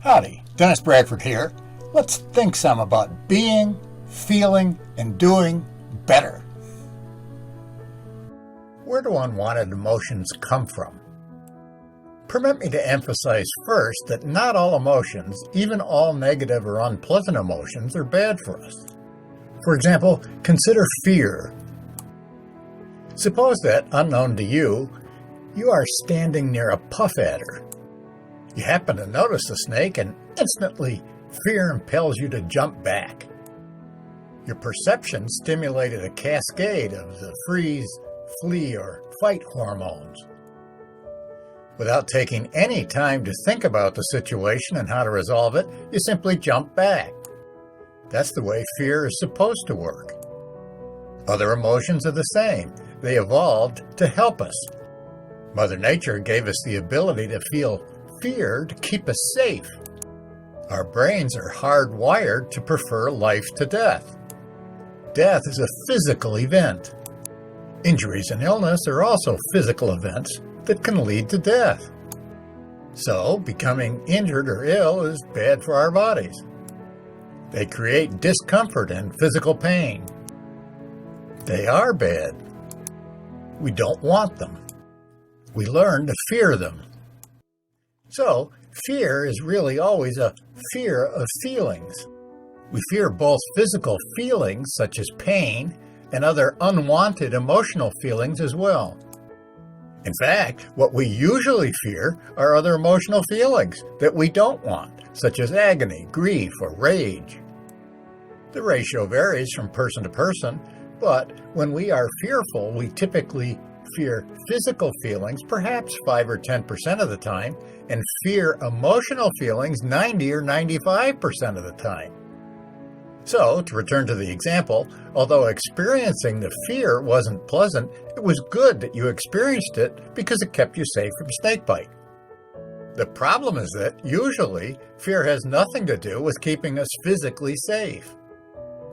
Howdy, Dennis Bradford here. Let's think some about being, feeling, and doing better. Where do unwanted emotions come from? Permit me to emphasize first that not all emotions, even all negative or unpleasant emotions, are bad for us. For example, consider fear. Suppose that, unknown to you, you are standing near a puff adder. You happen to notice the snake and instantly fear impels you to jump back. Your perception stimulated a cascade of the freeze, flee, or fight hormones. Without taking any time to think about the situation and how to resolve it, you simply jump back. That's the way fear is supposed to work. Other emotions are the same. They evolved to help us. Mother Nature gave us the ability to feel fear to keep us safe. Our brains are hardwired to prefer life to death. Death is a physical event. Injuries and illness are also physical events that can lead to death. So, becoming injured or ill is bad for our bodies. They create discomfort and physical pain. They are bad. We don't want them. We learn to fear them. So, fear is really always a fear of feelings. We fear both physical feelings, such as pain, and other unwanted emotional feelings as well. In fact, what we usually fear are other emotional feelings that we don't want, such as agony, grief, or rage. The ratio varies from person to person, but when we are fearful, we typically fear physical feelings perhaps 5 or 10% of the time, and fear emotional feelings 90 or 95% of the time. So, to return to the example, although experiencing the fear wasn't pleasant, it was good that you experienced it because it kept you safe from snakebite. The problem is that, usually, fear has nothing to do with keeping us physically safe.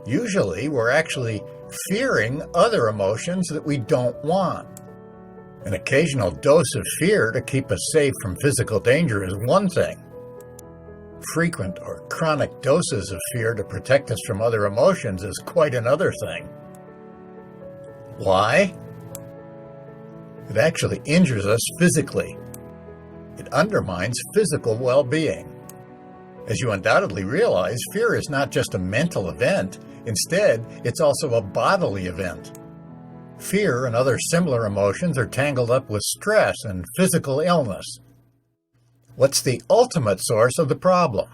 Usually, we're actually fearing other emotions that we don't want. An occasional dose of fear to keep us safe from physical danger is one thing. Frequent or chronic doses of fear to protect us from other emotions is quite another thing. Why? It actually injures us physically. It undermines physical well-being. As you undoubtedly realize, fear is not just a mental event. Instead, it's also a bodily event. Fear and other similar emotions are tangled up with stress and physical illness. What's the ultimate source of the problem?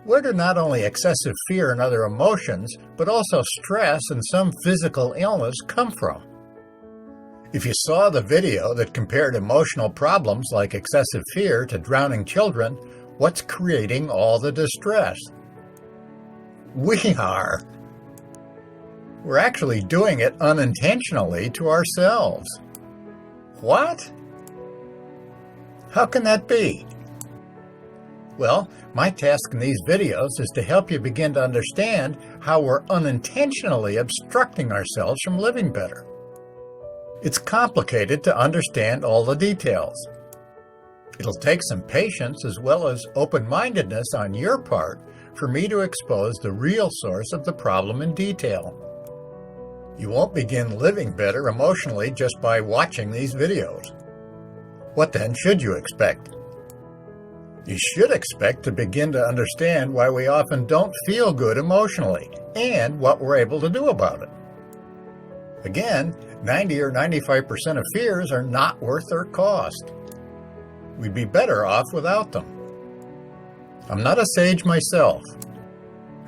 Where do not only excessive fear and other emotions, but also stress and some physical illness come from? If you saw the video that compared emotional problems like excessive fear to drowning children, what's creating all the distress? We are. We're actually doing it unintentionally to ourselves. What? How can that be? Well, my task in these videos is to help you begin to understand how we're unintentionally obstructing ourselves from living better. It's complicated to understand all the details. It'll take some patience as well as open-mindedness on your part for me to expose the real source of the problem in detail. You won't begin living better emotionally just by watching these videos. What then should you expect? You should expect to begin to understand why we often don't feel good emotionally and what we're able to do about it. Again, 90 or 95% of fears are not worth their cost. We'd be better off without them. I'm not a sage myself.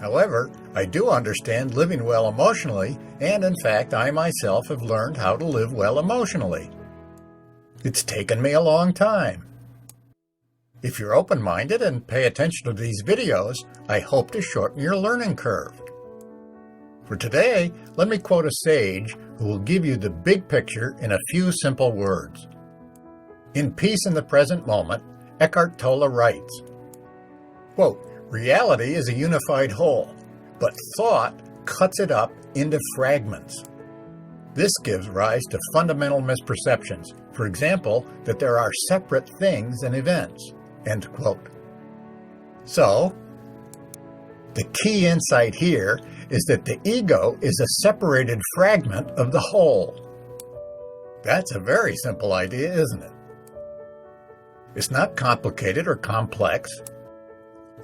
However, I do understand living well emotionally, and in fact, I myself have learned how to live well emotionally. It's taken me a long time. If you're open-minded and pay attention to these videos, I hope to shorten your learning curve. For today, let me quote a sage who will give you the big picture in a few simple words. In Peace in the Present Moment, Eckhart Tolle writes, quote, "Reality is a unified whole, but thought cuts it up into fragments. This gives rise to fundamental misperceptions, for example, that there are separate things and events." End quote. So, the key insight here is that the ego is a separated fragment of the whole. That's a very simple idea, isn't it? It's not complicated or complex.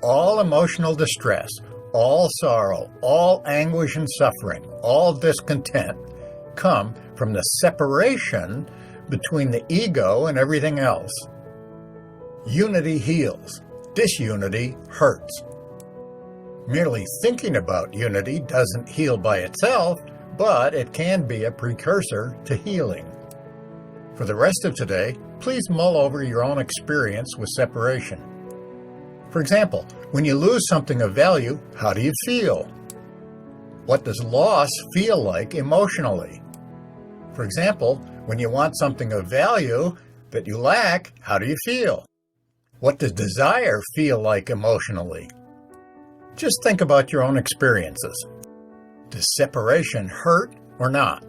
All emotional distress, all sorrow, all anguish and suffering, all discontent come from the separation between the ego and everything else. Unity heals. Disunity hurts. Merely thinking about unity doesn't heal by itself, but it can be a precursor to healing. For the rest of today, please mull over your own experience with separation. For example, when you lose something of value, how do you feel? What does loss feel like emotionally? For example, when you want something of value that you lack, how do you feel? What does desire feel like emotionally? Just think about your own experiences. Does separation hurt or not?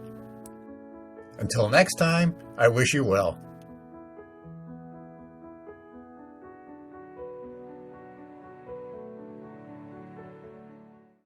Until next time, I wish you well.